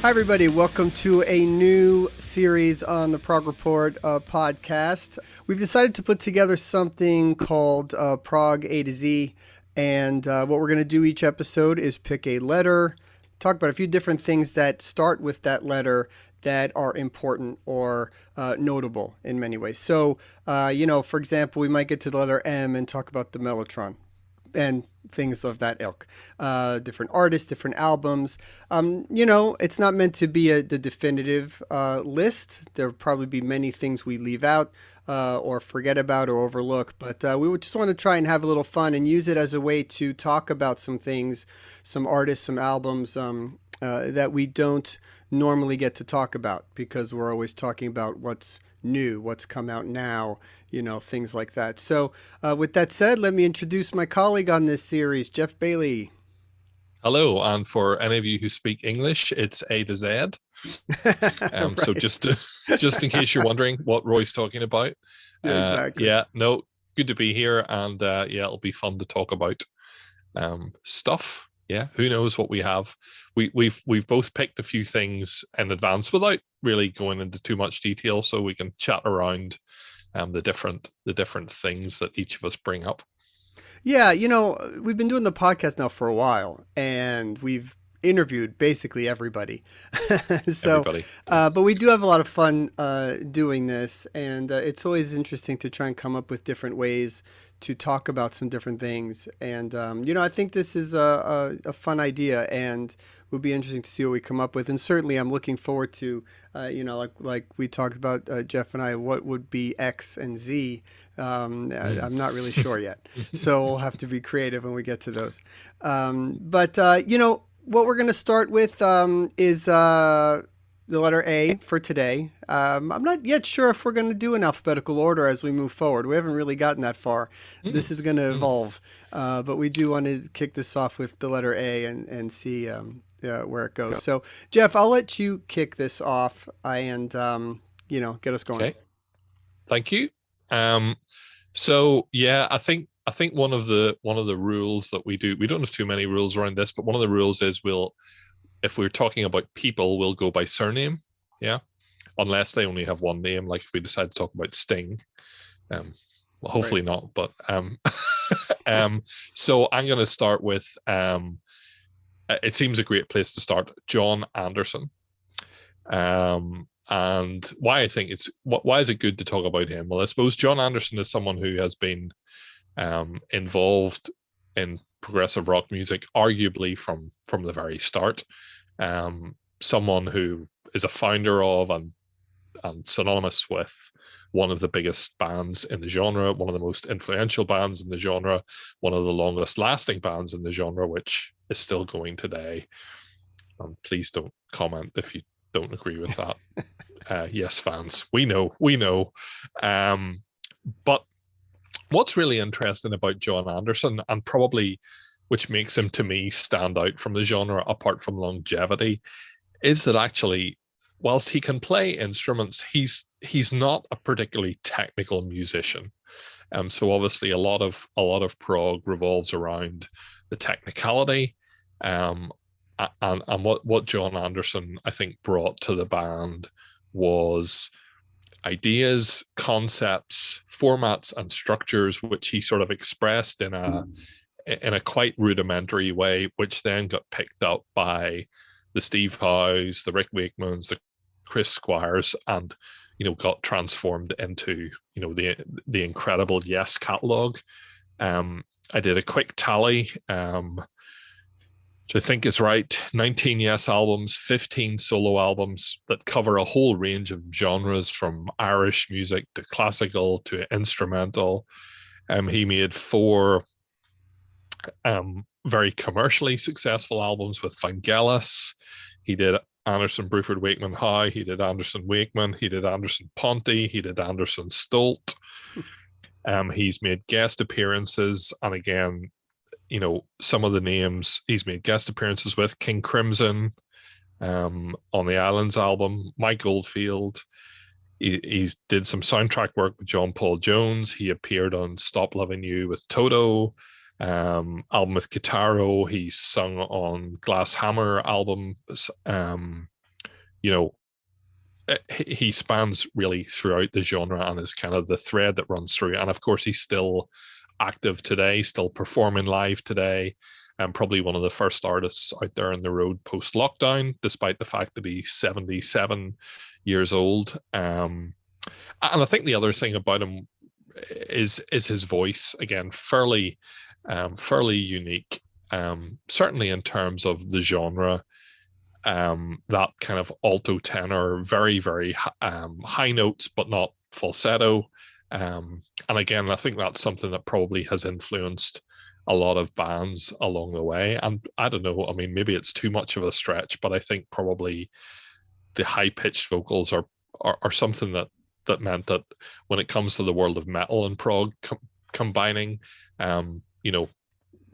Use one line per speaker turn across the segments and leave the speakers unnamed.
Hi, everybody. Welcome to a new series on the Prog Report podcast. We've decided to put together something called Prog A to Z. And what we're going to do each episode is pick a letter, talk about a few different things that start with that letter that are important or notable in many ways. So, for example, we might get to the letter M and talk about the Mellotron and things of that ilk. Different artists, different albums. It's not meant to be the definitive list. There'll probably be many things we leave out or forget about or overlook. But we would just want to try and have a little fun and use it as a way to talk about some things, some artists, some albums that we don't normally get to talk about because we're always talking about what's new, what's come out now, things like that. So with that said, let me introduce my colleague on this series, Geoff Bailie.
Hello, and for any of you who speak English, it's A to Z.
Right.
So just in case you're wondering what Roy's talking about,
Yeah, exactly.
good to be here, and it'll be fun to talk about stuff. Yeah, who knows what we have? We've both picked a few things in advance without really going into too much detail, so we can chat around the different things that each of us bring up.
Yeah, we've been doing the podcast now for a while, and we've interviewed basically everybody.
Everybody.
But we do have a lot of fun doing this, and it's always interesting to try and come up with different ways to talk about some different things. And, I think this is a fun idea, and would be interesting to see what we come up with. And certainly I'm looking forward to, like we talked about, Geoff and I, what would be X and Z. I'm not really sure yet. So we'll have to be creative when we get to those. But what we're going to start with is the letter A for today. I'm not yet sure if we're going to do an alphabetical order as we move forward. We haven't really gotten that far. This is going to evolve. But we do want to kick this off with the letter A and see where it goes. So, Geoff, I'll let you kick this off and, get us going.
Okay. Thank you. So yeah, I think one of the rules that we don't have too many rules around this, but one of the rules is if we're talking about people, we'll go by surname. Yeah. Unless they only have one name, like if we decide to talk about Sting. Well, hopefully
Right.
not, but so I'm going to start with it seems a great place to start, Jon Anderson. And why I think why is it good to talk about him? Well, I suppose Jon Anderson is someone who has been involved in progressive rock music, arguably from the very start. Someone who is a founder of and synonymous with one of the biggest bands in the genre, one of the most influential bands in the genre, one of the longest lasting bands in the genre, which is still going today. And please don't comment if you don't agree with that. Yes, fans, we know. But what's really interesting about Jon Anderson, and probably which makes him to me stand out from the genre apart from longevity, is that actually, whilst he can play instruments, he's not a particularly technical musician. So obviously a lot of prog revolves around the technicality. And what Jon Anderson, I think, brought to the band was ideas, concepts, formats, and structures, which he sort of expressed in a quite rudimentary way, which then got picked up by the Steve Howes, the Rick Wakemans, the Chris Squires, and got transformed into the incredible Yes catalog. I did a quick tally. Which I think is right, 19 Yes albums, 15 solo albums that cover a whole range of genres from Irish music to classical to instrumental. He made 4 very commercially successful albums with Vangelis. He did Anderson, Bruford, Wakeman, Howe. He did Anderson, Wakeman. He did Anderson, Ponty. He did Anderson, Stolt. He's made guest appearances, and again, some of the names he's made guest appearances with: King Crimson on the Islands album, Mike Oldfield. He did some soundtrack work with John Paul Jones. He appeared on Stop Loving You with Toto, album with Guitaro. He sung on Glass Hammer album you know, he spans really throughout the genre and is kind of the thread that runs through. And of course, he's still active today, still performing live today, and probably one of the first artists out there on the road post lockdown, despite the fact that he's 77 years old. And I think the other thing about him is his voice. Again, fairly unique. Certainly in terms of the genre, that kind of alto tenor, very very high notes, but not falsetto. And again, I think that's something that probably has influenced a lot of bands along the way. And I don't know, I mean, maybe it's too much of a stretch, but I think probably the high pitched vocals are something that meant that when it comes to the world of metal and prog combining, you know,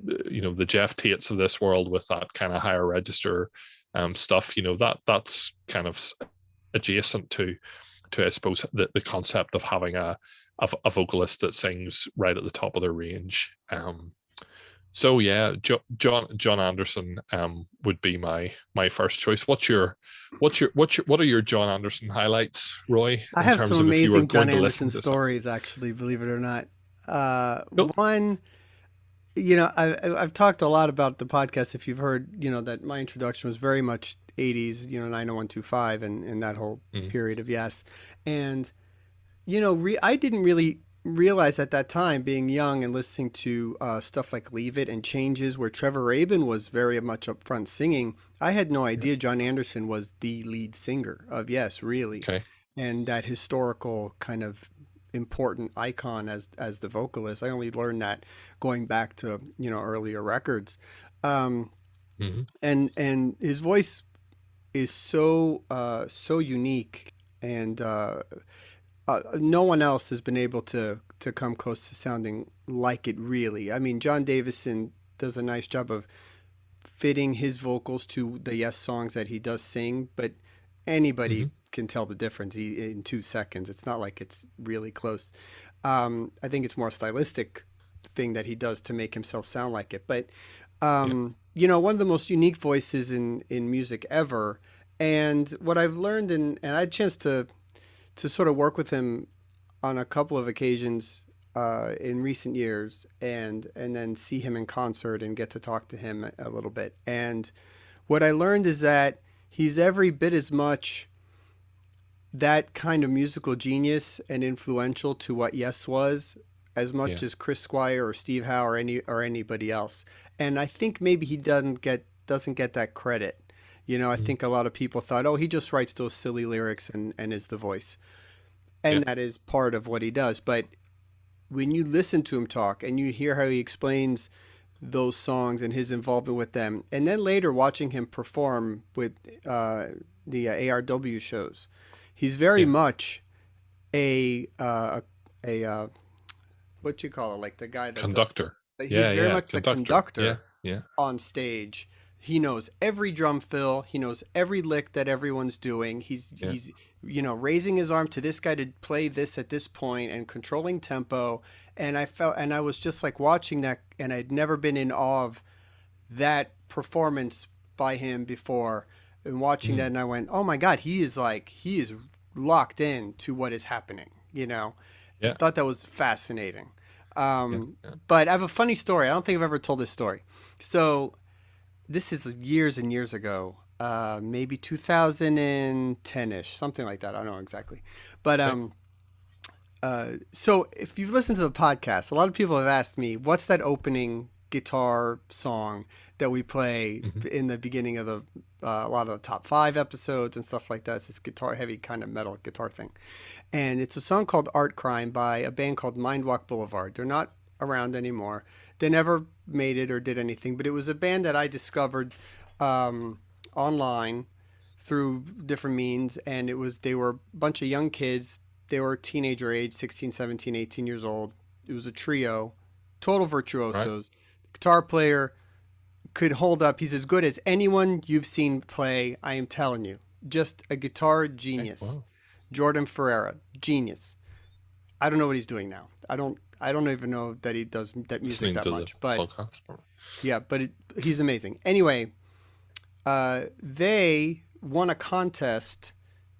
the Geoff Tates of this world with that kind of higher register stuff, that's kind of adjacent to I suppose the concept of having a vocalist that sings right at the top of their range. So yeah, Jon Anderson would be my first choice. What are your Jon Anderson highlights, Roie?
I have some amazing Jon Anderson stories, actually, believe it or not.
Nope.
One, I've talked a lot about the podcast. If you've heard, that my introduction was very much 80s, 90125 and that whole period of Yes. And, I didn't really realize at that time, being young and listening to stuff like Leave It and Changes, where Trevor Rabin was very much up front singing. I had no idea Jon Anderson was the lead singer of Yes, really.
Okay.
And that historical kind of important icon as the vocalist. I only learned that going back to earlier records. And his voice is so unique, and no one else has been able to come close to sounding like it, really. I mean, John Davison does a nice job of fitting his vocals to the Yes songs that he does sing, but anybody can tell the difference in 2 seconds. It's not like it's really close. I think it's more a stylistic thing that he does to make himself sound like it. But, one of the most unique voices in music ever. And what I've learned, and I had a chance to sort of work with him on a couple of occasions in recent years, and then see him in concert and get to talk to him a little bit. And what I learned is that he's every bit as much that kind of musical genius and influential to what Yes was, as much as Chris Squire or Steve Howe or anybody else. And I think maybe he doesn't get that credit. I think a lot of people thought, oh, he just writes those silly lyrics and is the voice. And that is part of what he does. But when you listen to him talk and you hear how he explains those songs and his involvement with them, and then later watching him perform with the ARW shows, he's very much a what you call it, like the guy that
conductor.
He's very much the conductor
yeah.
on stage. He knows every drum fill. He knows every lick that everyone's doing. He's raising his arm to this guy to play this at this point and controlling tempo. And I was just like watching that, and I'd never been in awe of that performance by him before. And watching that, and I went, oh my God, he is locked in to what is happening. I thought that was fascinating. But I have a funny story. I don't think I've ever told this story. So this is years and years ago, maybe 2010-ish, something like that. I don't know exactly. But so if you've listened to the podcast, a lot of people have asked me, what's that opening guitar song that we play in the beginning of a lot of the top 5 episodes and stuff like that? It's this guitar heavy kind of metal guitar thing. And it's a song called Art Crime by a band called Mindwalk Boulevard. They're not around anymore. They never made it or did anything, but it was a band that I discovered online through different means. And they were a bunch of young kids. They were teenager age, 16, 17, 18 years old. It was a trio, total virtuosos. Right. The guitar player could hold up. He's as good as anyone you've seen play. I am telling you, just a guitar genius. Okay, wow. Jordan Ferreira, genius. I don't know what he's doing now. I don't even know that he does that music that much. But yeah, but he's amazing. Anyway, they won a contest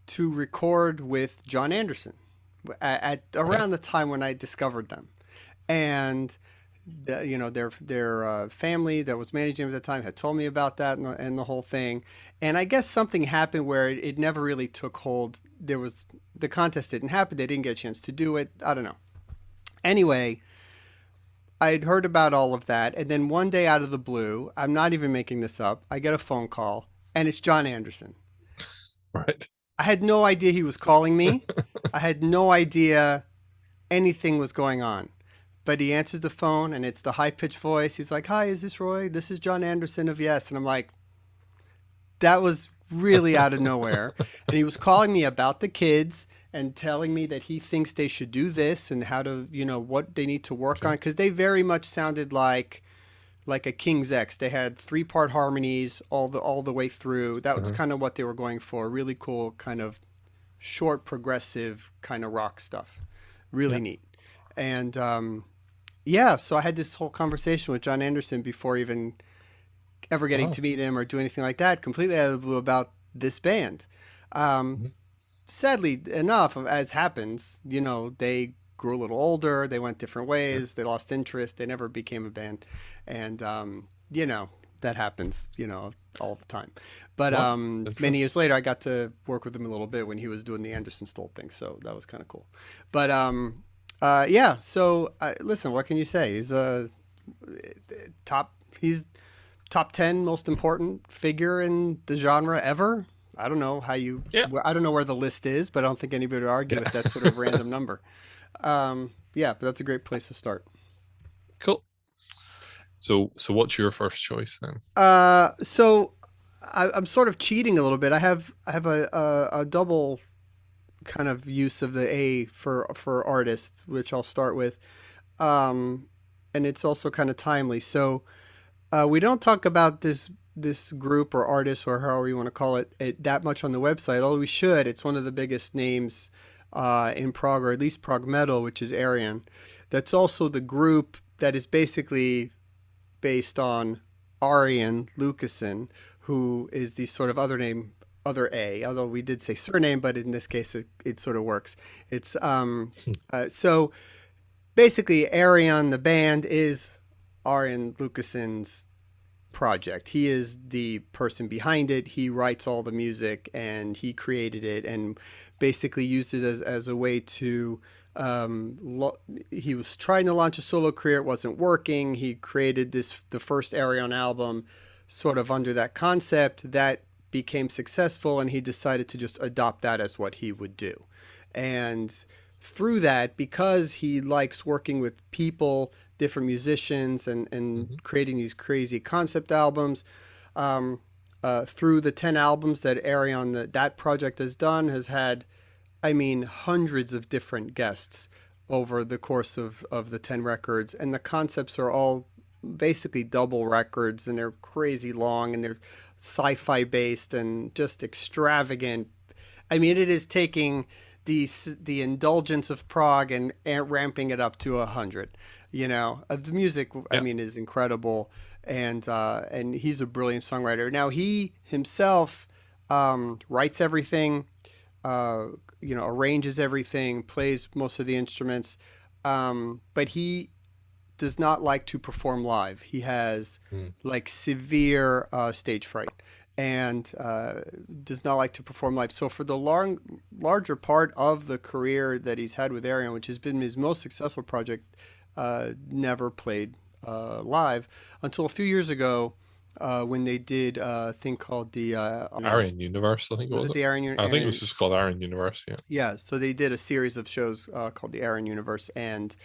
to record with Jon Anderson at
Okay.
around the time when I discovered them, and their family that was managing them at the time had told me about that and the whole thing. And I guess something happened where it never really took hold. The contest didn't happen. They didn't get a chance to do it. I don't know. Anyway, I'd heard about all of that, and then one day out of the blue, I'm not even making this up, I get a phone call, and it's Jon Anderson.
Right.
I had no idea he was calling me. I had no idea anything was going on. But he answers the phone, and it's the high pitched voice. He's like, "Hi, is this Roie? This is Jon Anderson of Yes." And I'm like, that was really out of nowhere. And he was calling me about the kids and telling me that he thinks they should do this and how to, what they need to work on.
Okay.
Because they very much sounded like a King's X. They had 3-part harmonies all the way through. That was
Uh-huh.
kind of what they were going for. Really cool, kind of short, progressive kind of rock stuff. Really
Yeah.
neat. And yeah, so I had this whole conversation with Jon Anderson before even ever getting
Wow.
to meet him or do anything like that, completely out of the blue about this band. Um,
Mhm.
Sadly enough, as happens, they grew a little older, they went different
Yeah.
ways, they lost interest, they never became a band. And, that happens, all the time. But
Wow.
many
Interesting.
years later, I got to work with him a little bit when he was doing the Anderson Stoll thing. So that was kind of cool. But yeah, so listen, what can you say? Top, he's top 10 most important figure in the genre ever. I don't know
Yeah.
I don't know where the list is, but I don't think anybody would argue with
Yeah.
that sort of random number. Yeah, but that's a great place to start.
Cool. So what's your first choice then?
So I'm sort of cheating a little bit. I have a double kind of use of the A for artist, which I'll start with, um, and it's also kind of timely. So we don't talk about this group or artist or however you want to call it that much on the website. Although we should. It's one of the biggest names in prog, or at least prog metal, which is Ayreon. That's also the group that is basically based on Arian Lucasen, who is the sort of other A, although we did say surname, but in this case it sort of works. It's so basically Ayreon, the band, is Arian Lucasen's project. He is the person behind it. He writes all the music and he created it and basically used it as a way to. He was trying to launch a solo career. It wasn't working. He created the first Ayreon album, sort of under that concept that became successful, and he decided to just adopt that as what he would do. And through that, because he likes working with people, different musicians, and
Mhm.
creating these crazy concept albums, through the 10 albums that Ayreon, that project has done, has had, I mean, hundreds of different guests over the course of the 10 records. And the concepts are all basically double records, and they're crazy long, and they're sci-fi based and just extravagant. I mean, it is taking the indulgence of Prague and ramping it up to 100. The music, I
Yeah.
mean, is incredible, and he's a brilliant songwriter. Now he himself writes everything, arranges everything, plays most of the instruments, but he does not like to perform live. He has
Mm.
like severe stage fright and does not like to perform live. So for the larger part of the career that he's had with Ayreon, which has been his most successful project, never played live until a few years ago when they did a thing called the
Arian Universe, I think it
was
was
it
it.
the
I think it was
Aaron
just called Arian Universe. Yeah.
yeah, so they did a series of shows called the Aaron Universe and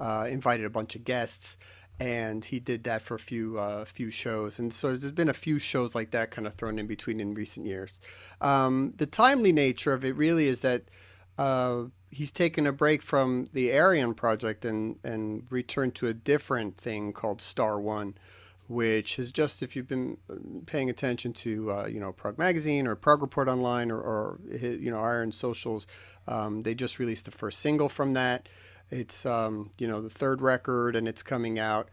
invited a bunch of guests, and he did that for a few shows, and so there's been a few shows like that kind of thrown in between in recent years. The timely nature of it really is that he's taken a break from the Arian project and returned to a different thing called Star One, which is just, if you've been paying attention to Prog Magazine or Prog Report Online or Iron Socials, they just released the first single from that. It's the third record, and it's coming out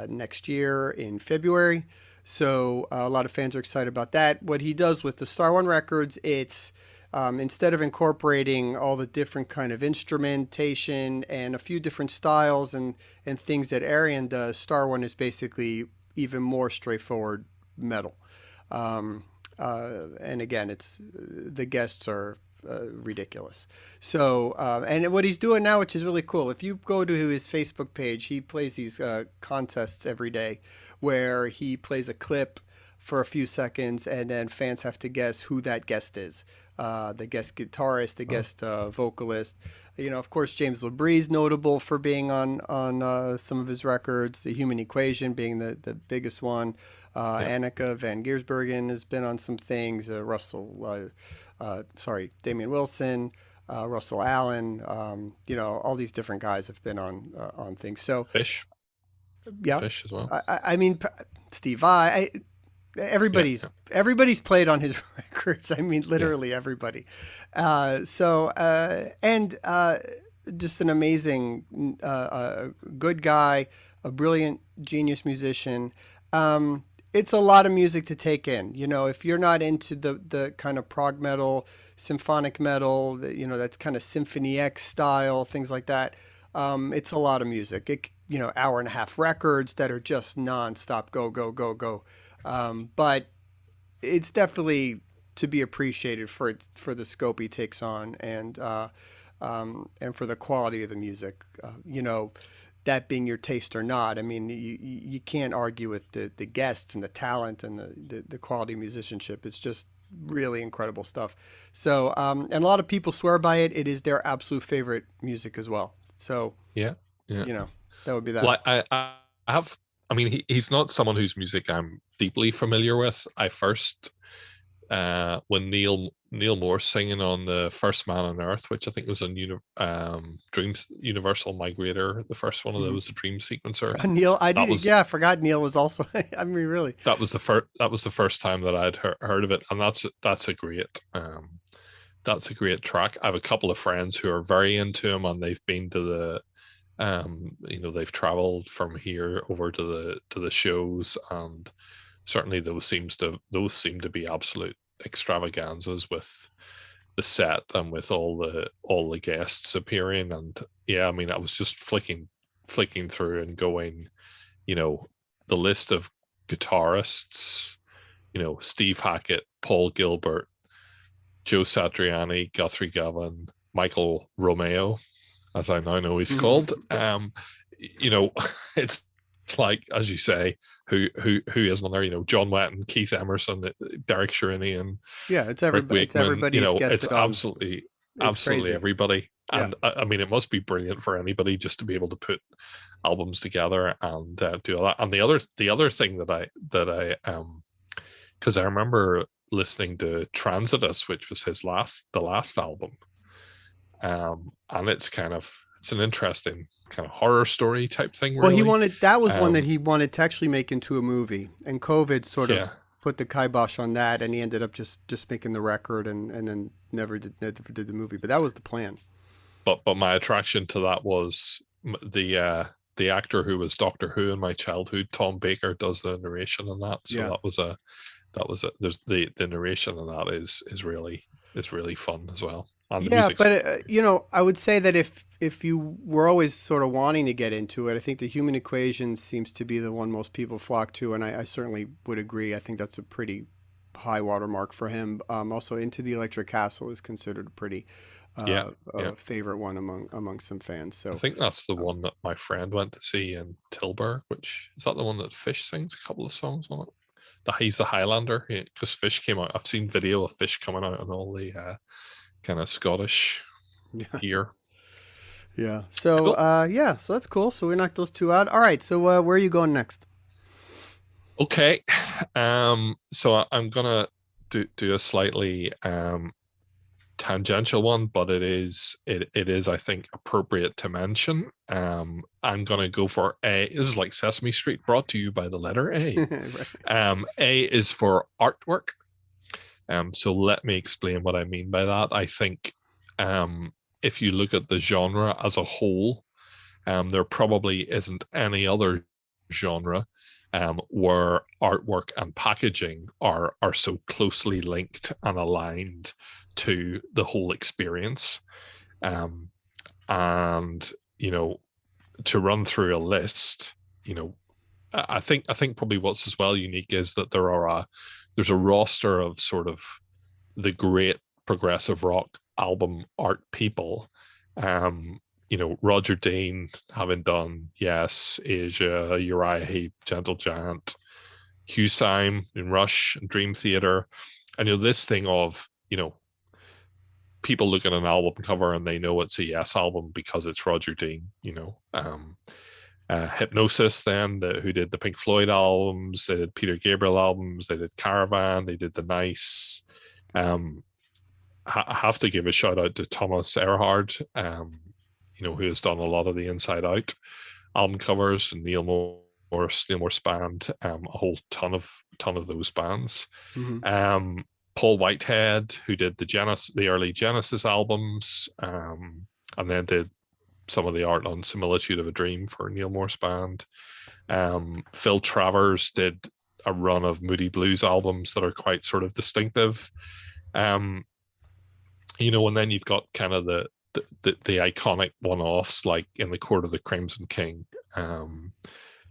next year in February. So a lot of fans are excited about that. What he does with the Star One records, it's instead of incorporating all the different kind of instrumentation and a few different styles and things that Ayreon does, Star One is basically even more straightforward metal. And again, it's the guests are ridiculous. So, and what he's doing now, which is really cool, if you go to his Facebook page, he plays these contests every day where he plays a clip for a few seconds, and then fans have to guess who that guest is. The guest guitarist, the guest vocalist. You know, of course, James LaBrie is notable for being on some of his records. The Human Equation being the biggest one. Annika van Giersbergen has been on some things. Damian Wilson, Russell Allen. You know, all these different guys have been on things. So
Fish,
yeah,
Fish as well.
I mean, Steve Vai. Everybody's played on his records. I mean, literally everybody. And just an amazing, good guy, a brilliant genius musician. It's a lot of music to take in. You know, if you're not into the kind of prog metal, symphonic metal, you know, that's kind of Symphony X style, things like that. It's a lot of music. You know, hour and a half records that are just nonstop, go, go, go, go. But it's definitely to be appreciated for the scope he takes on and for the quality of the music. You know, that being your taste or not. I mean, you can't argue with the guests and the talent and the quality of musicianship. It's just really incredible stuff. So, and a lot of people swear by it. It is their absolute favorite music as well. So,
Yeah.
you know, that would be that.
Well, I have. I mean, he's not someone whose music I'm deeply familiar with. I first, when Neil Morse singing on the First Man on Earth, which I think was a Dreams Universal Migrator, the first one of those, the Dream Sequencer.
Neil, I forgot Neil was also. I mean, really,
that was the first time that I'd heard of it, and that's a great track. I have a couple of friends who are very into him, and they've been to the you know, they've traveled from here over to the shows, and certainly those seem to be absolute extravaganzas with the set and with all the guests appearing. And yeah, I mean, I was just flicking through and going, you know, the list of guitarists, you know, Steve Hackett, Paul Gilbert, Joe Satriani, Guthrie Gavin, Michael Romeo, as I now know he's called. You know, it's like, as you say, who isn't on there? You know, John Wetton, Keith Emerson, Derek Sherinian.
Yeah, it's everybody. It's everybody.
You know, it's absolutely
crazy.
everybody.
Yeah.
And I mean, it must be brilliant for anybody just to be able to put albums together and do all that. And the other thing that I because I remember listening to Transitus, which was the last album. And it's an interesting kind of horror story type thing. Really.
Well, that was one that he wanted to actually make into a movie, and COVID sort of put the kibosh on that, and he ended up just making the record and then never did the movie. But that was the plan.
But my attraction to that was the actor who was Doctor Who in my childhood. Tom Baker does the narration on that, so there's the narration on that is really fun as well.
Yeah, but you know, I would say that if you were always sort of wanting to get into it, I think the Human Equation seems to be the one most people flock to, and I certainly would agree. I think that's a pretty high watermark for him. Also, Into the Electric Castle is considered a pretty favorite one among some fans. So
I think that's the one that my friend went to see in Tilburg. Which is that the one that Fish sings a couple of songs on it? He's the Highlander, because Fish came out. I've seen video of Fish coming out on all the kind of Scottish gear.
Yeah. So cool. So that's cool. So we knocked those two out. All right. So where are you going next?
Okay. So I'm gonna do a slightly tangential one, but it is I think appropriate to mention. I'm gonna go for A. This is like Sesame Street, brought to you by the letter A. Right. A is for artwork. So let me explain what I mean by that. I think if you look at the genre as a whole, there probably isn't any other genre where artwork and packaging are so closely linked and aligned to the whole experience. Um, and to run through a list, you know, I think probably what's as well unique is that there's a roster of sort of the great progressive rock album art people. Roger Dean having done Yes, Asia, Uriah Heep, Gentle Giant, Hugh Syme in Rush and Dream Theater. And this thing of, people look at an album cover and they know it's a Yes album because it's Roger Dean, Hypnosis then, who did the Pink Floyd albums, they did Peter Gabriel albums, they did Caravan, they did The Nice. I have to give a shout out to Thomas Earhart, who has done a lot of the Inside Out album covers, and Neil Morse band, a whole ton of those bands.
Mm-hmm.
Paul Whitehead, who did the early Genesis albums, and then did some of the art on Similitude of a Dream for Neil Morse band. Phil Travers did a run of Moody Blues albums that are quite sort of distinctive. And then you've got kind of the iconic one-offs, like In the Court of the Crimson King,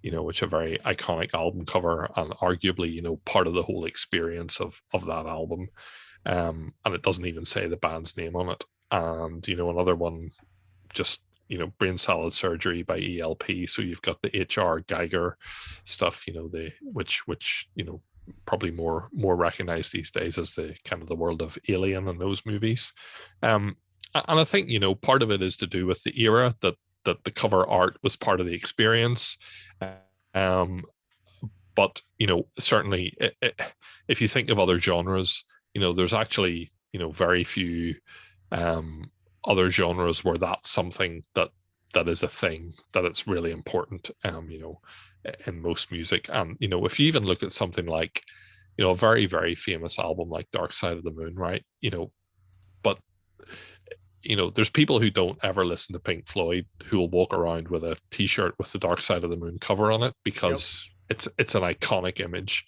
which are a very iconic album cover and arguably, part of the whole experience of that album. And it doesn't even say the band's name on it. And, another one, just, Brain Salad Surgery by ELP. So you've got the H.R. Geiger stuff, which probably more recognized these days as the kind of the world of Alien and those movies. And I think, part of it is to do with the era that the cover art was part of the experience. But, certainly if you think of other genres, there's actually, very few other genres where that's something that is a thing, that it's really important, in most music. And, if you even look at something like, a very, very famous album like Dark Side of the Moon, right? But there's people who don't ever listen to Pink Floyd who will walk around with a T-shirt with the Dark Side of the Moon cover on it because it's an iconic image.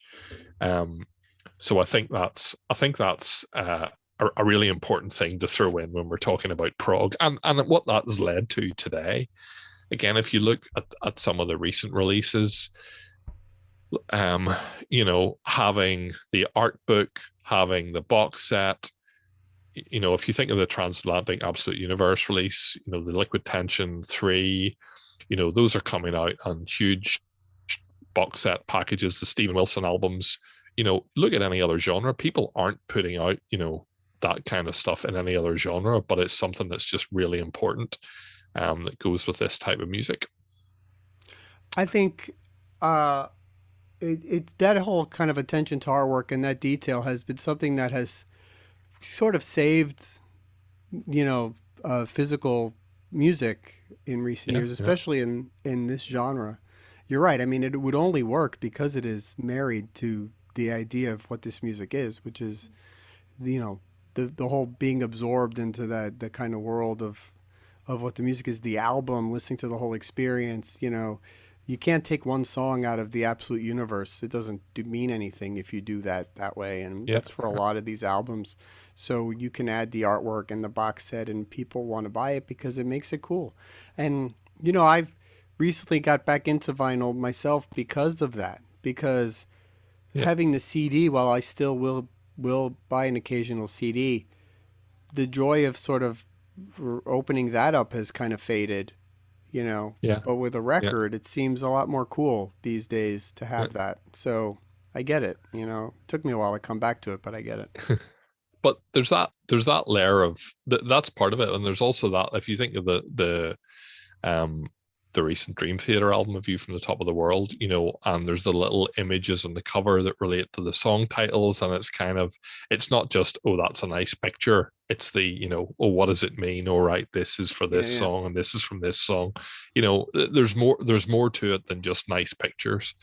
So I think that's a really important thing to throw in when we're talking about prog, and what that has led to today. Again, if you look at some of the recent releases, having the art book, having the box set, if you think of the Transatlantic Absolute Universe release, the Liquid Tension 3, those are coming out on huge box set packages, the Steven Wilson albums. Look at any other genre. People aren't putting out, that kind of stuff in any other genre, but it's something that's just really important, that goes with this type of music.
I think that whole kind of attention to artwork and that detail has been something that has sort of saved, physical music in recent years, especially in this genre. You're right. I mean, it would only work because it is married to the idea of what this music is, which is, the whole being absorbed into the kind of world of what the music is, the album, listening to the whole experience. You can't take one song out of the absolute universe. It doesn't mean anything if you do that way. And that's for a lot of these albums. So you can add the artwork and the box set and people want to buy it because it makes it cool. And, I've recently got back into vinyl myself because of that, because having the CD, while I still will buy an occasional CD, the joy of sort of opening that up has kind of faded. But with a record, it seems a lot more cool these days to have that. So I get it. It took me a while to come back to it, but I get it.
But there's that layer of that's part of it, and there's also that, if you think of the recent Dream Theater album, A View from the Top of the World, and there's the little images on the cover that relate to the song titles, and it's not just, oh, that's a nice picture. It's the, oh, what does it mean? All right, this is for this song, and this is from this song. There's more to it than just nice pictures.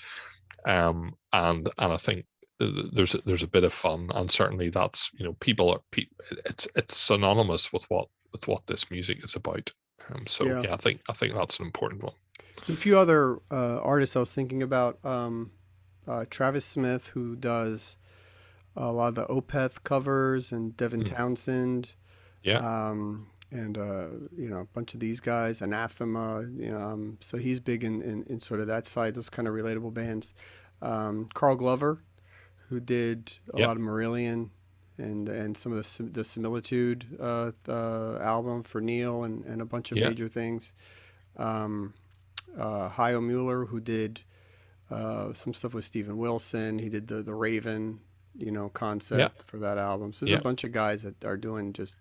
And I think there's a bit of fun, and certainly that's, it's synonymous with what this music is about. I think that's an important one.
There's a few other artists I was thinking about. Travis Smith, who does a lot of the Opeth covers, and Devin
Mm.
Townsend,
Yeah,
and a bunch of these guys, Anathema. So he's big in sort of that side, those kind of relatable bands. Carl Glover, who did a
yeah,
lot of Marillion and some of the Similitude album for Neil, and a bunch of
yeah,
major things. Um, Hayo Mueller, who did some stuff with Steven Wilson. He did the Raven,
yeah,
concept for that album. So there's a
yeah.
bunch of guys that are doing just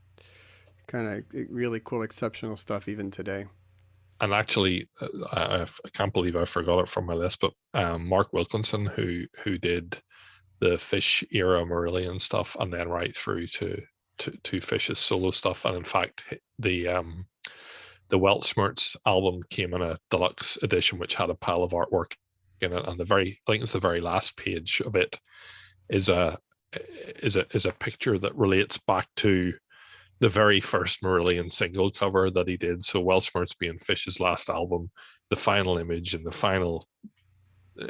kind of really cool, exceptional stuff even today.
And actually, I can't believe I forgot it from my list, but Mark Wilkinson, who did the Fish era Marillion stuff, and then right through to Fish's solo stuff. And in fact, the Weltschmerz album came in a deluxe edition, which had a pile of artwork in it. And I think it's the very last page of it is a picture that relates back to the very first Marillion single cover that he did. So Weltschmerz being Fish's last album, the final image and the final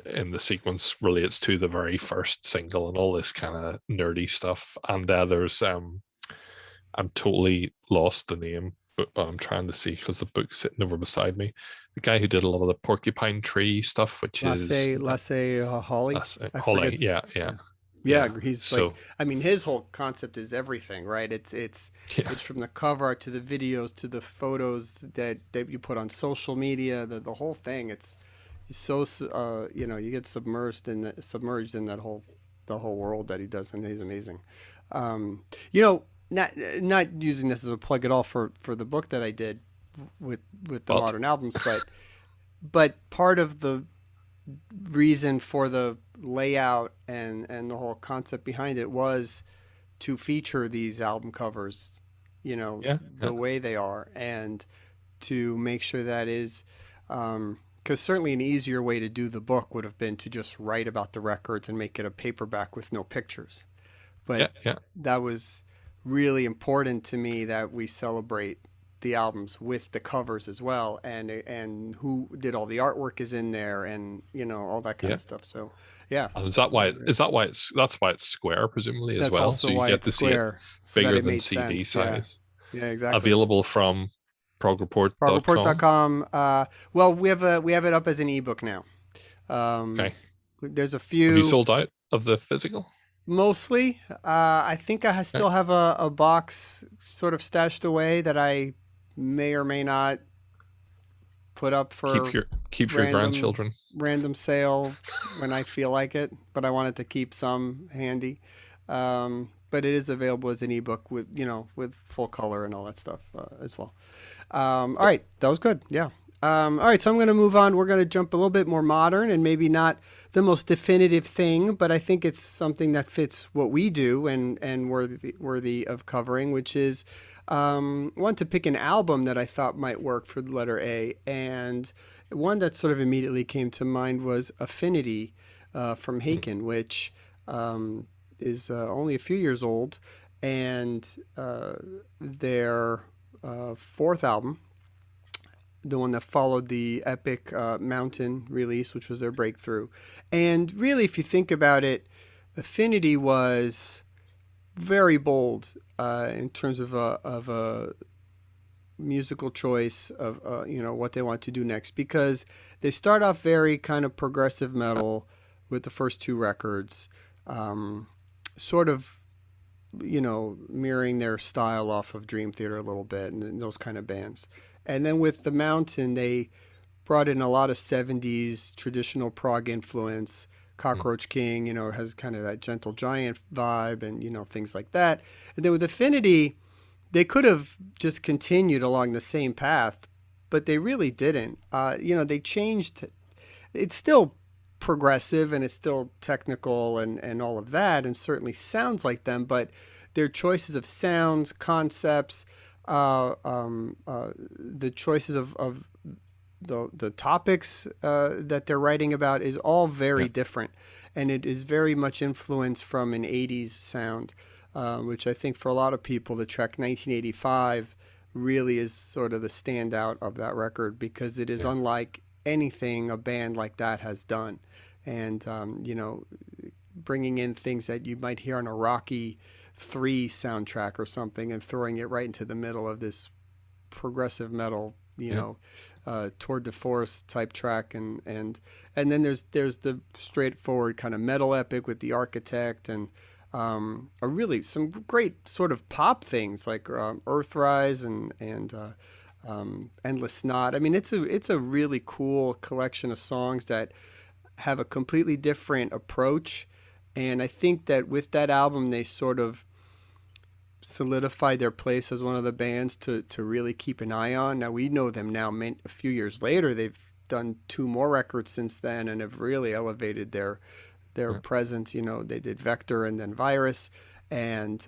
in the sequence relates to the very first single and all this kind of nerdy stuff. And there's I'm totally lost the name, but I'm trying to see because the book's sitting over beside me. The guy who did a lot of the Porcupine Tree stuff, which is
Lasse Holly. I
Holly.
forget.
Yeah, yeah,
Yeah. Yeah,
yeah.
he's like,
So
I mean, his whole concept is everything, right?
yeah,
It's from the cover art to the videos to the photos that you put on social media, the whole thing. It's so you get submerged in that whole the whole world that he does, and he's amazing. Um, you know, not using this as a plug at all for the book that I did with the
but
modern albums, but part of the reason for the layout and the whole concept behind it was to feature these album covers,
yeah, yeah,
the way they are, and to make sure that is, because certainly an easier way to do the book would have been to just write about the records and make it a paperback with no pictures.
yeah,
But
yeah,
that was really important to me that we celebrate the albums with the covers as well, and who did all the artwork is in there, and all that kind
yeah.
of stuff. So yeah,
And is that why that's why it's square presumably as
that's
well?
also
So you
why
get
it's
to see it
square, so that
bigger
it
than
made
CD
sense. Yeah,
size.
yeah, exactly.
Available from progreport.com.
Progreport.com. Well, we have it up as an ebook now. Um,
Okay.
there's a
Have you
few.
sold out of the physical?
Mostly, I think I
Okay.
still have a box sort of stashed away that I may or may not put up
Keep
for
your
random
grandchildren.
random sale when I feel like it. But I wanted to keep some handy. But it is available as an ebook with full color and all that stuff as well. All right, that was good. Yeah. All right, so I'm going to move on. We're going to jump a little bit more modern and maybe not the most definitive thing, but I think it's something that fits what we do and worthy of covering, which is I want to pick an album that I thought might work for the letter A, and one that sort of immediately came to mind was Affinity from
Mm.
Haken, which is only a few years old, and their fourth album, the one that followed the epic Mountain release, which was their breakthrough. And really, if you think about it, Affinity was very bold in terms of a musical choice of what they want to do next, because they start off very kind of progressive metal with the first two records, sort of mirroring their style off of Dream Theater a little bit and those kind of bands. And then with The Mountain, they brought in a lot of 70s traditional prog influence.
Mm.
Cockroach King, has kind of that Gentle Giant vibe and, things like that. And then with Affinity, they could have just continued along the same path, but they really didn't. They changed. It's still progressive and it's still technical and all of that, and certainly sounds like them, but their choices of sounds, concepts, the choices of the topics that they're writing about is all very
Yeah.
different, and it is very much influenced from an 80s sound, which I think for a lot of people the track 1985 really is sort of the standout of that record, because it is
Yeah.
unlike anything a band like that has done. and bringing in things that you might hear on a Rocky 3 soundtrack or something and throwing it right into the middle of this progressive metal,
Yeah.
Tour de Force type track, and then there's the straightforward kind of metal epic with the Architect, and a really some great sort of pop things like Earthrise and Endless Knot. I mean, it's a really cool collection of songs that have a completely different approach, and I think that with that album they sort of solidified their place as one of the bands to really keep an eye on. Now we know them now. A few years later, they've done two more records since then and have really elevated their
Yeah.
presence. They did Vector and then Virus, and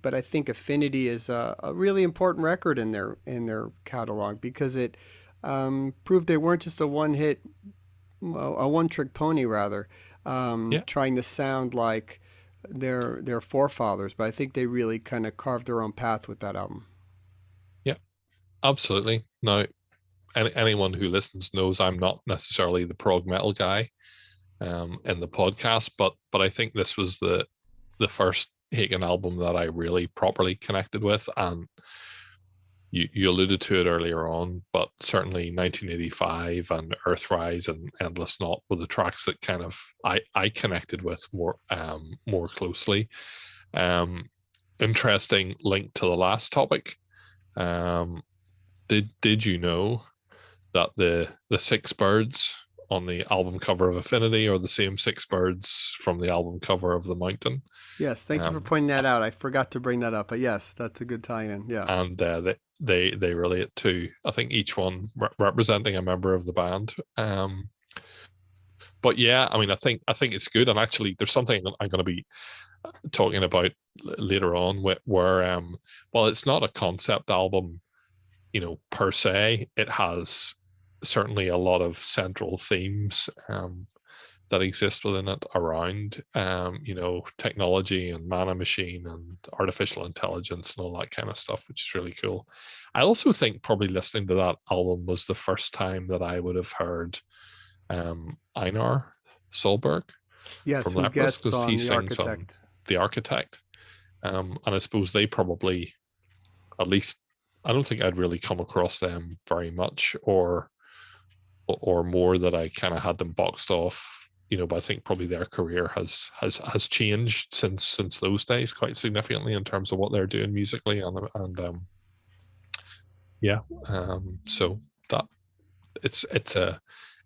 but I think Affinity is a really important record in their catalog because it proved they weren't just a one trick pony rather,
Yeah.
trying to sound like their forefathers, but I think they really kind of carved their own path with that album.
Yeah. Absolutely. Now, anyone who listens knows I'm not necessarily the prog metal guy in the podcast, but I think this was the first Haken album that I really properly connected with, and you alluded to it earlier on, but certainly 1985 and Earthrise and Endless Knot were the tracks that kind of I connected with more closely. Um, Interesting link to the last topic. Um, did you know that the six birds on the album cover of Affinity are the same six birds from the album cover of The Mountain?
Yes, thank you for
Um,
pointing that out. I forgot to bring that up, but yes, that's a good tie-in. Yeah.
and they relate to, I think, each one representing a member of the band. But yeah, I mean, I think it's good, and actually, there's something I'm going to be talking about later on where well, it's not a concept album, per se. It has certainly a lot of central themes that exist within it around technology and mana machine and artificial intelligence and all that kind of stuff, which is really cool. I also think probably listening to that album was the first time that I would have heard Einar Solberg
Yes,
from
who
Leprous,
guests
because he
on The
sings on
Architect?
The Architect. And I suppose they probably, at least, I don't think I'd really come across them very much, or more that I kind of had them boxed off. But I think probably their career has changed since those days quite significantly in terms of what they're doing musically, and yeah, so that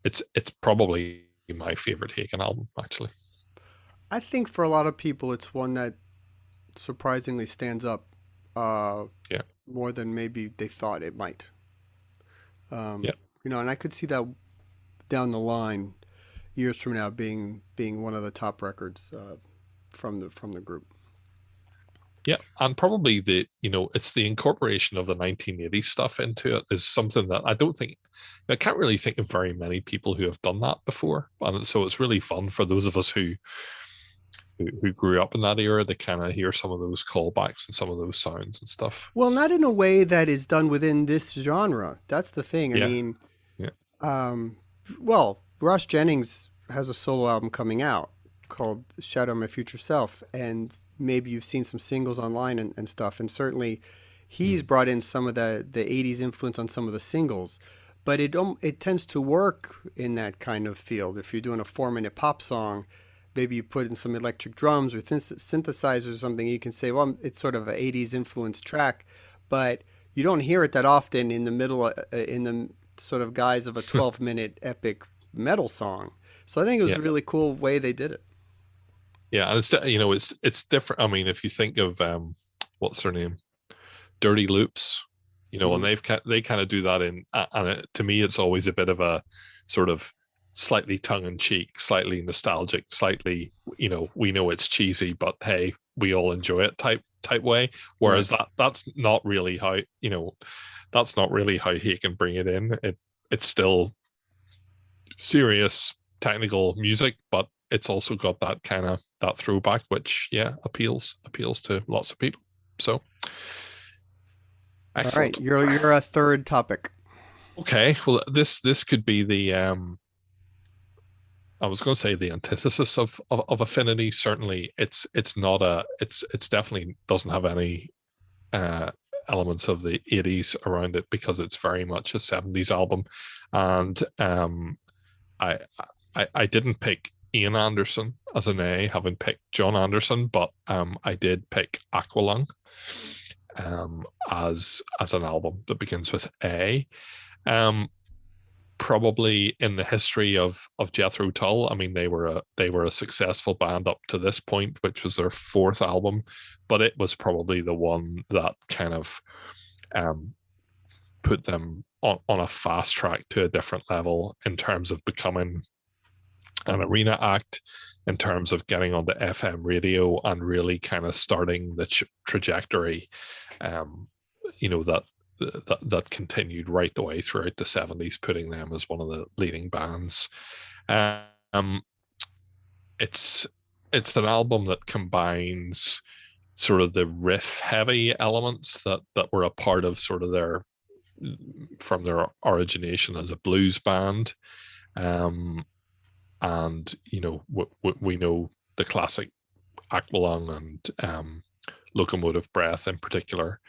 it's probably my favorite Haken album, actually.
I think for a lot of people, it's one that surprisingly stands up uh,
Yeah,
more than maybe they thought it might.
yeah.
And I could see that down the line, years from now, being one of the top records from the group.
Yeah, and probably it's the incorporation of the 1980s stuff into it is something that I can't really think of very many people who have done that before, and so it's really fun for those of us who grew up in that era to kind of hear some of those callbacks and some of those sounds and stuff.
Well, not in a way that is done within this genre. That's the thing. I
Yeah,
mean,
yeah,
um, well, Ross Jennings has a solo album coming out called Shadow of My Future Self, and maybe you've seen some singles online and stuff. And certainly, he's
mm,
brought in some of the '80s influence on some of the singles, but it tends to work in that kind of field. If you're doing a 4-minute pop song, maybe you put in some electric drums or synthesizers or something. You can say, well, it's sort of an '80s influenced track, but you don't hear it that often in the middle in the sort of guise of a 12-minute epic metal song. So I think it was
yeah,
a really cool way they did it.
yeah. And it's different. I mean, if you think of what's their name, Dirty Loops, and
Hmm.
they kind of do that and to me, it's always a bit of a sort of slightly tongue in cheek, slightly nostalgic, slightly, we know it's cheesy, but hey, we all enjoy it type way.
Right.
Whereas that's not really how he can bring it in. It's still serious technical music, but it's also got that kind of that throwback, which yeah appeals to lots of people. So
All right.
excellent.
You're a third topic.
Okay, well this could be the I was going to say the antithesis of Affinity. Certainly, it's not a it's definitely doesn't have any uh, elements of the 80s around it, because it's very much a 70s album. And I, I didn't pick Ian Anderson as an A, having picked Jon Anderson, but I did pick Aqualung as an album that begins with A. Um, Probably in the history of Jethro Tull, I mean, they were a successful band up to this point, which was their fourth album, but it was probably the one that kind of put them on a fast track to a different level in terms of becoming an arena act, in terms of getting on the FM radio and really kind of starting the trajectory, that continued right the way throughout the 70s, putting them as one of the leading bands. Um, it's an album that combines sort of the riff heavy elements that were a part of sort of from their origination as a blues band. And we know the classic Aqualung and Locomotive Breath in particular,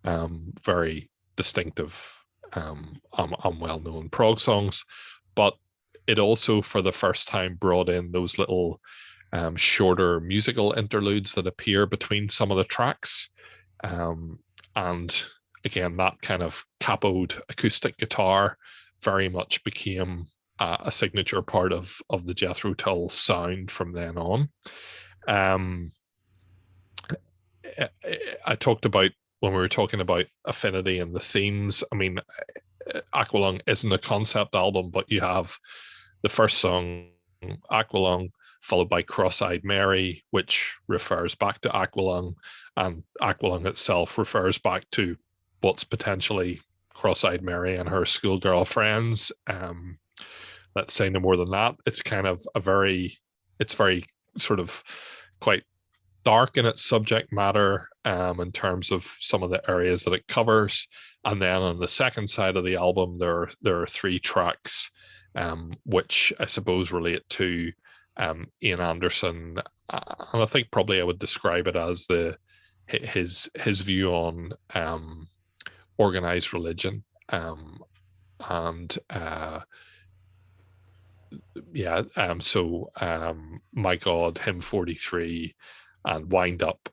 very distinctive and well-known prog songs, but it also for the first time brought in those little shorter musical interludes that appear between some of the tracks, and again, that kind of capoed acoustic guitar very much became a signature part of the Jethro Tull sound from then on. I talked about, when we were talking about Affinity and the themes, I mean, Aqualung isn't a concept album, but you have the first song, Aqualung, followed by Cross-Eyed Mary, which refers back to Aqualung, and Aqualung itself refers back to what's potentially Cross-Eyed Mary and her schoolgirl friends. Let's say no more than that. It's kind of it's very sort of quite dark in its subject matter, in terms of some of the areas that it covers. And then on the second side of the album, there are three tracks, which I suppose relate to Ian Anderson, and I think probably I would describe it as his view on organized religion, and My God, Hymn 43, and Wind Up,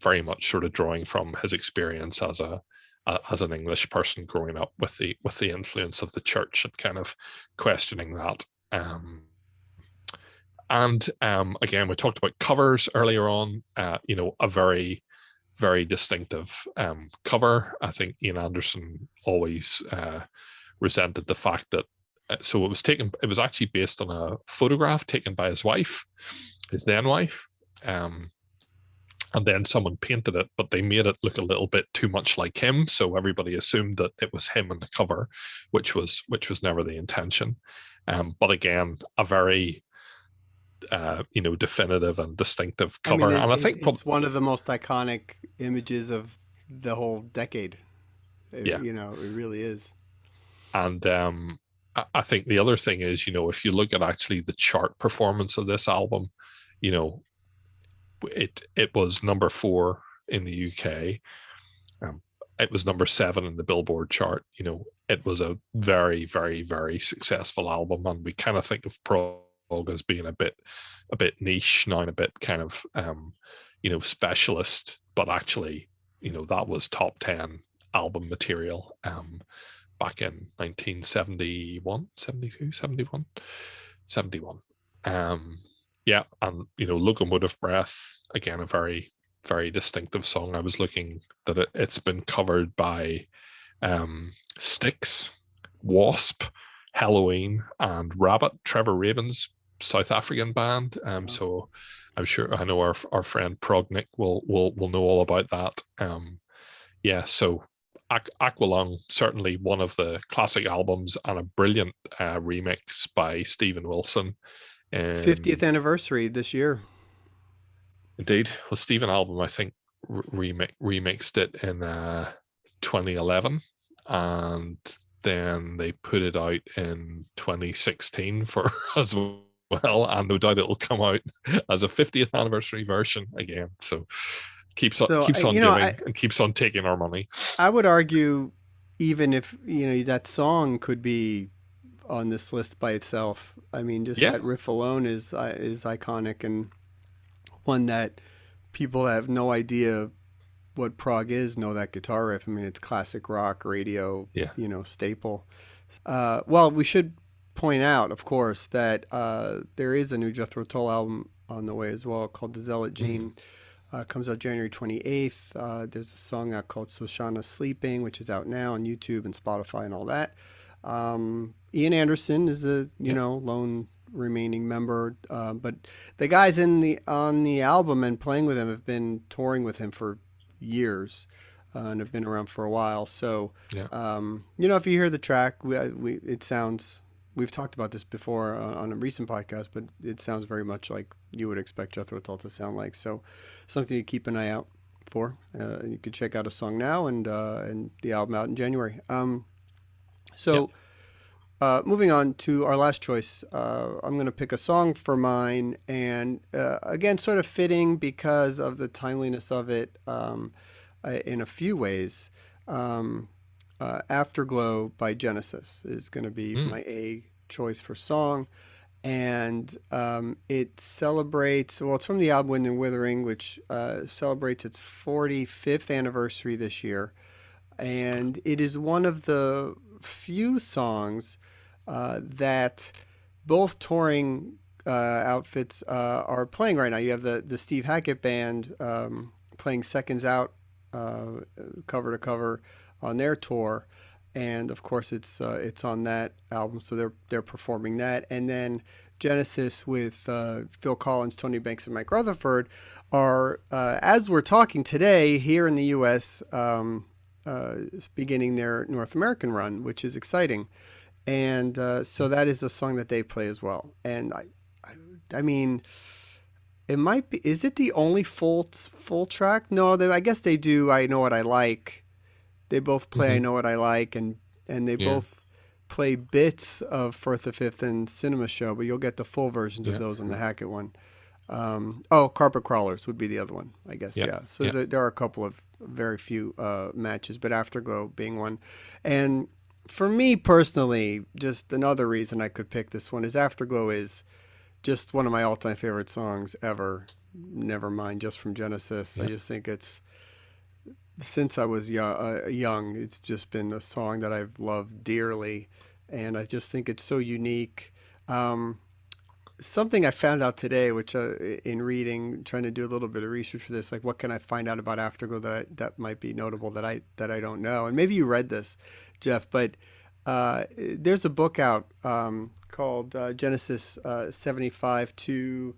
very much sort of drawing from his experience as an English person growing up with the influence of the church and kind of questioning that. Again, we talked about covers earlier on. A very, very distinctive cover. I think Ian Anderson always resented the fact that. So it was actually based on a photograph taken by his wife, his then wife. And then someone painted it, but they made it look a little bit too much like him. So everybody assumed that it was him on the cover, which was never the intention. But again, a very definitive and distinctive cover. And I think
it's one of the most iconic images of the whole decade. It really is.
And I think the other thing is, if you look at actually the chart performance of this album, it was number 4 in the UK. It was number 7 in the Billboard chart. It was a very, very, very successful album, and we kind of think of prog as being a bit niche now, and a bit kind of specialist. But actually, that was top 10 album material back in 1971, 72, 71, 71. Yeah, and Locomotive Breath, again, a very, very distinctive song. I was looking that it's been covered by Styx, Wasp, Halloween, and Rabbit, Trevor Rabin's South African band. So I'm sure, I know our friend Prognick will know all about that. So Aqualung, certainly one of the classic albums, and a brilliant remix by Stephen Wilson.
50th anniversary this year.
Indeed. Well, Stephen Album, I think, remixed it in 2011, and then they put it out in 2016 for as Well, and no doubt it'll come out as a 50th anniversary version again. So
So
keeps on
you know,
giving and keeps on taking our money.
I would argue, even if that song could be on this list by itself. I mean, just
Yeah,
that riff alone is iconic, and one that people have no idea what prog is know that guitar riff. I mean, it's classic rock radio,
yeah.
staple. Well, we should point out, of course, that there is a new Jethro Tull album on the way as well called The Zealot
Mm,
Gene. Comes out January 28th. There's a song out called Soshana Sleeping, which is out now on YouTube and Spotify and all that. Ian Anderson is the
yeah.
lone remaining member, but the guys on the album and playing with him have been touring with him for years, and have been around for a while. So,
Yeah.
if you hear the track, it sounds. We've talked about this before on a recent podcast, but it sounds very much like you would expect Jethro Tull to sound like. So, something to keep an eye out for. You could check out a song now and the album out in January.
Yeah.
So. Moving on to our last choice, I'm going to pick a song for mine, and again, sort of fitting because of the timeliness of it in a few ways. Afterglow by Genesis is going to be
Mm,
my A choice for song, and it celebrates, well, it's from the album Wind and Withering, which celebrates its 45th anniversary this year, and it is one of the few songs that both touring outfits are playing right now. You have the Steve Hackett band playing Seconds Out cover to cover on their tour, and of course it's on that album, so they're performing that, and then Genesis with Phil Collins, Tony Banks, and Mike Rutherford are, as we're talking today, here in the U.S. Beginning their North American run, which is exciting. And so that is the song that they play as well. And I mean, it might be. Is it the only full track? No, I guess they do. I Know What I Like. They both play I
hmm
Know What I Like, and they
Yeah.
both play bits of Firth the Fifth and Cinema Show, but you'll get the full versions of
Yeah.
those on the Hackett one. Oh, Carpet Crawlers would be the other one, I guess.
Yeah.
Yeah. So
Yeah.
there are a couple of very few matches, but Afterglow being one. And for me personally, just another reason I could pick this one is Afterglow is just one of my all-time favorite songs ever. Never mind, just from Genesis. I
Yeah.
just think it's, since I was young, it's just been a song that I've loved dearly, and I just think it's so unique. Um, Something I found out today, which in reading, trying to do a little bit of research for this, like what can I find out about Afterglow that might be notable that I don't know, and maybe you read this, Geoff, but there's a book out called Genesis 75 to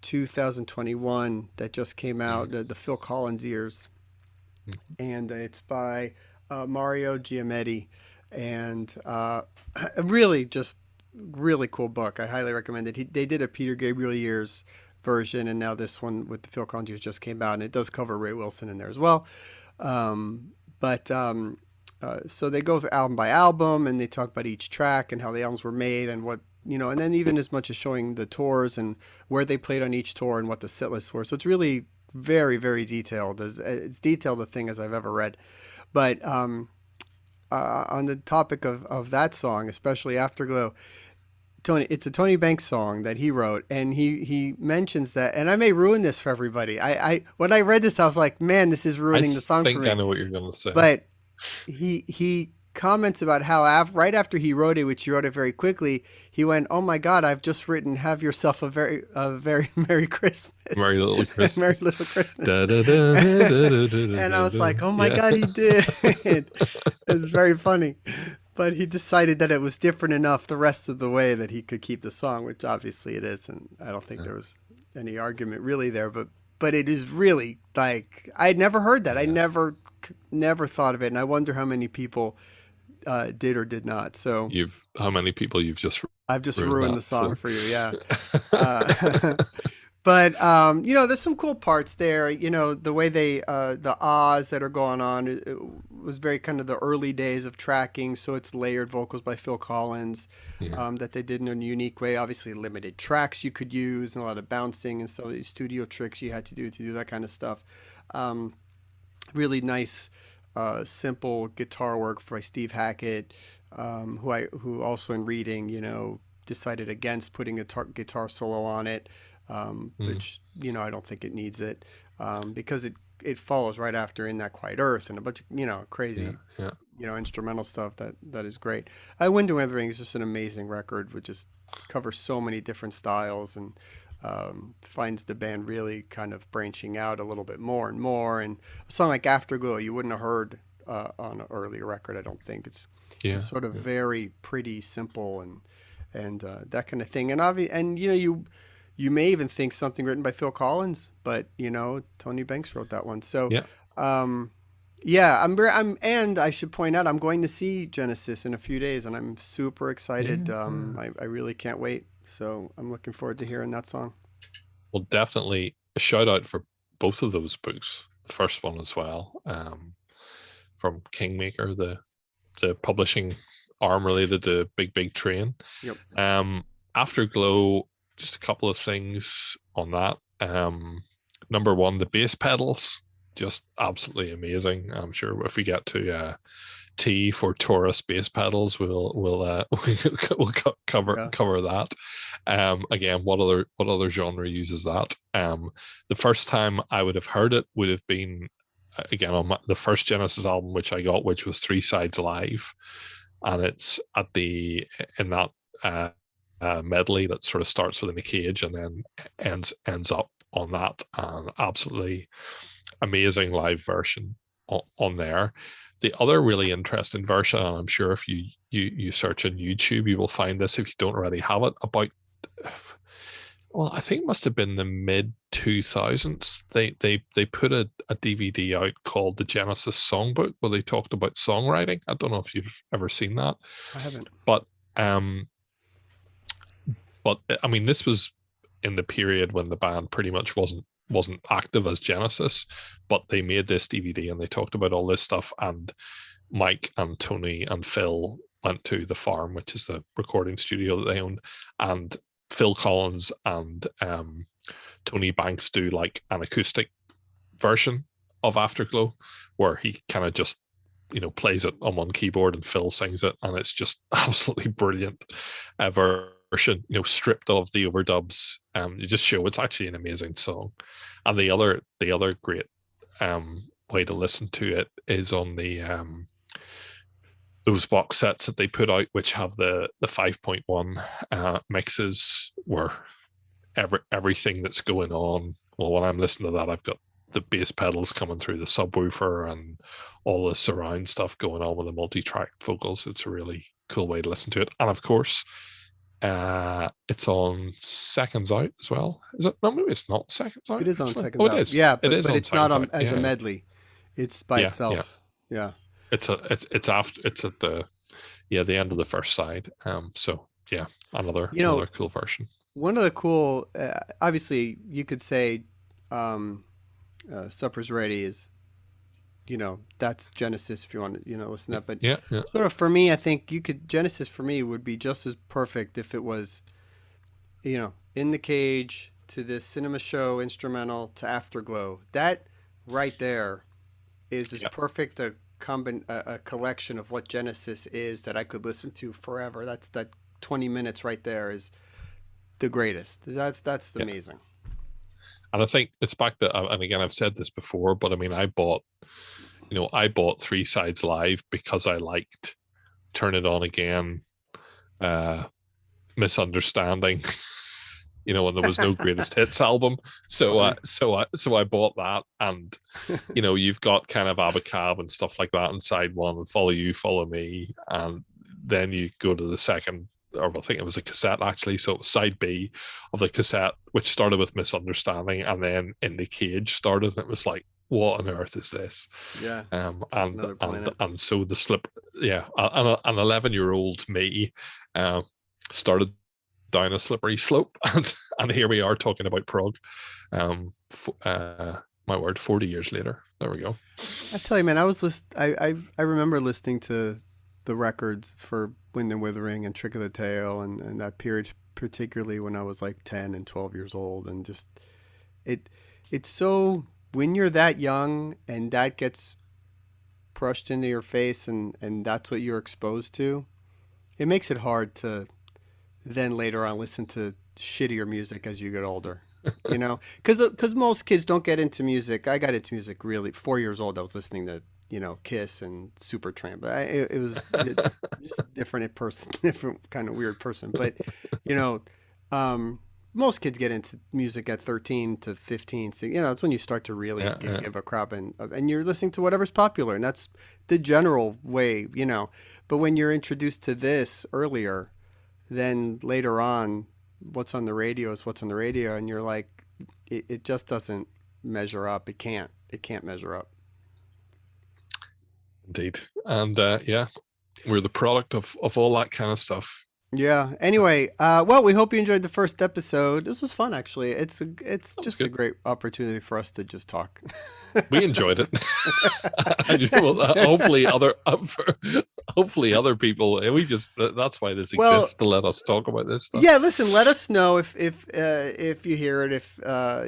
2021 that just came
Mm,
out, the Phil Collins years,
mm,
and it's by Mario Giametti, and really just really cool book. I highly recommend it. They did a Peter Gabriel years version, and now this one with the Phil Collins years just came out, and it does cover Ray Wilson in there as well. But so they go through album by album, and they talk about each track and how the albums were made and what and then even as much as showing the tours and where they played on each tour and what the set lists were. So it's really very, very detailed. As it's detailed a thing as I've ever read. But on the topic of that song, especially Afterglow, it's a Tony Banks song that he wrote, and he mentions that, and I may ruin this for everybody. I when I read this, I was like, man, this is
I
ruining the song for
think I
me.
know what you're going to say.
But he comments about how right after he wrote it, which he wrote it very quickly, he went, "Oh my God, I've just written 'Have Yourself a very Merry Christmas,
Merry Little
Merry
Christmas.
Little Christmas."
Da, da, da, da, da, da, da,
And I
da,
was
da.
like, "Oh my
Yeah.
God, he did!" It was very funny, but he decided that it was different enough the rest of the way that he could keep the song, which obviously it is, and I don't think there was any argument really there. But it is really like I'd never heard that. I
Yeah.
never thought of it, and I wonder how many people did or did not. So
How many people you've just
I've just
ruined
ruined the
that
song
for?
for you, yeah. But there's some cool parts there. The way they the ahs that are going on was very kind of the early days of tracking. So it's layered vocals by Phil Collins,
Yeah.
that they did in a unique way. Obviously, limited tracks you could use and a lot of bouncing and some of these studio tricks you had to do that kind of stuff. Um, Really nice, simple guitar work by Steve Hackett, who also in reading, decided against putting a guitar solo on it,
Mm.
which I don't think it needs it, because it follows right after In That Quiet Earth and a bunch of
Yeah.
crazy
Yeah.
instrumental stuff that is great. Wind and Weathering is just an amazing record, which just covers so many different styles and finds the band really kind of branching out a little bit more and more. And a song like Afterglow you wouldn't have heard on an earlier record, I don't think. It's
Yeah.
sort of
Yeah.
very pretty, simple, and that kind of thing. And you may even think something written by Phil Collins, but Tony Banks wrote that one. So
Yeah.
um, yeah, and I should point out I'm going to see Genesis in a few days, and I'm super excited.
Yeah.
I really can't wait. So I'm looking forward to hearing that song.
Well, definitely a shout out for both of those books. The first one as well, from Kingmaker, the publishing arm related to Big Big Train.
Yep.
Afterglow, just a couple of things on that. Number one, the bass pedals, just absolutely amazing. I'm sure if we get to T for Taurus bass pedals, we'll
Yeah.
cover that. Again, what other genre uses that? The first time I would have heard it would have been again on the first Genesis album which I got, which was Three Sides Live, and it's in that medley that sort of starts within the cage and then ends up on that, absolutely amazing live version on there. The other really interesting version, and I'm sure if you search on YouTube, you will find this if you don't already have it, about, well, I think it must have been the mid 2000s. They put a DVD out called the Genesis Songbook where they talked about songwriting. I don't know if you've ever seen that,
I haven't.
but um, but I mean, this was in the period when the band pretty much wasn't active as Genesis, but they made this DVD and they talked about all this stuff. And Mike and Tony and Phil went to the farm, which is the recording studio that they owned, and Phil Collins and Tony Banks do like an acoustic version of Afterglow, where he kind of just plays it on one keyboard and Phil sings it, and it's just absolutely brilliant version, stripped of the overdubs. You just show it's actually an amazing song. And the other great way to listen to it is on the those box sets that they put out, which have the 5.1 mixes, where everything that's going on. Well, when I'm listening to that, I've got the bass pedals coming through the subwoofer and all the surround stuff going on with the multi-track vocals. It's a really cool way to listen to it. And of course, it's on Seconds Out as well. Is it? No, maybe it's not Seconds Out.
It is on
Actually.
Seconds
Oh, it
Out.
is.
Yeah,
It
but
is on
it's not
Seconds
on
Out.
as a
Yeah,
medley. It's by
yeah, yeah.
itself. Yeah.
It's after, it's at the the end of the first side. So yeah, another cool version.
One of the cool, obviously, you could say, "Supper's Ready" is, that's Genesis if you want to, listen to that. But
Yeah, yeah,
sort of for me, I think Genesis for me would be just as perfect if it was, In the Cage to this Cinema Show instrumental to Afterglow. That right there is as perfect a collection of what Genesis is that I could listen to forever. That 20 minutes right there is the greatest. That's amazing.
And I think it's back to, and again, I've said this before, but I mean, I bought Three Sides Live because I liked Turn It On Again, Misunderstanding, when there was no greatest hits album. So I bought that, and you've got kind of Abacab and stuff like that in side one, and Follow You, Follow Me, and then you go to the second, or I think it was a cassette actually. So it was side B of the cassette, which started with Misunderstanding, and then In the Cage started, and it was like, what on earth is this?
Yeah.
And so the slip, yeah, an 11-year-old me started down a slippery slope, and here we are talking about Prog. My word, 40 years later. There we go.
I tell you, man, I remember listening to the records for Wind and Withering and Trick of the Tail and that period, particularly when I was like 10 and 12 years old, and just it it's so, when you're that young and that gets brushed into your face and that's what you're exposed to, it makes it hard to then later on listen to shittier music as you get older. You know, because most kids don't get into music. I got into music really 4 years old. I was listening to, you know, Kiss and Supertramp. It was just a different person, different kind of weird person. But you know, most kids get into music at 13 to 15. So, you know, that's when you start to really give a crap, and you're listening to whatever's popular, and that's the general way, you know. But when you're introduced to this earlier, then later on, what's on the radio is what's on the radio, and you're like, it just doesn't measure up. It can't measure up.
Indeed. And yeah, we're the product of all that kind of stuff.
Yeah. Anyway, well, we hope you enjoyed the first episode. This was fun, actually. It's just a great opportunity for us to just talk.
We enjoyed it. Well, hopefully other people. That's why this exists, to let us talk about this stuff.
Yeah, listen. Let us know if you hear it, if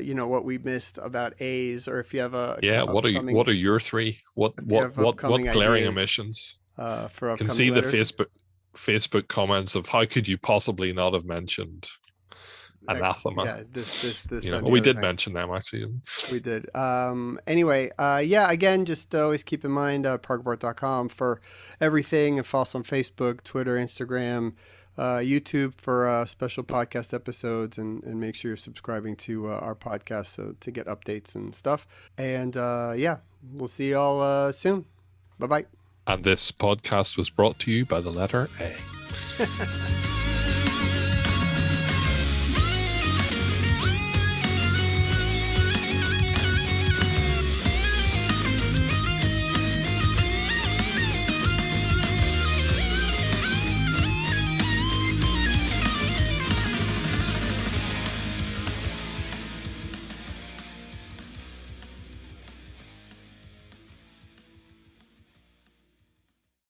you know what we missed about A's, or if you have a
What are your three? What glaring ideas, omissions?
For upcoming
can see
letters.
the Facebook comments of how could you possibly not have mentioned Anathema.
Yeah, this.
You know, we did mention them, actually.
We did. Anyway, yeah, again, just always keep in mind progreport.com for everything, and follow us on Facebook, Twitter, Instagram, YouTube for special podcast episodes, and make sure you're subscribing to our podcast to get updates and stuff. And yeah, we'll see y'all soon. Bye-bye.
And this podcast was brought to you by the letter A.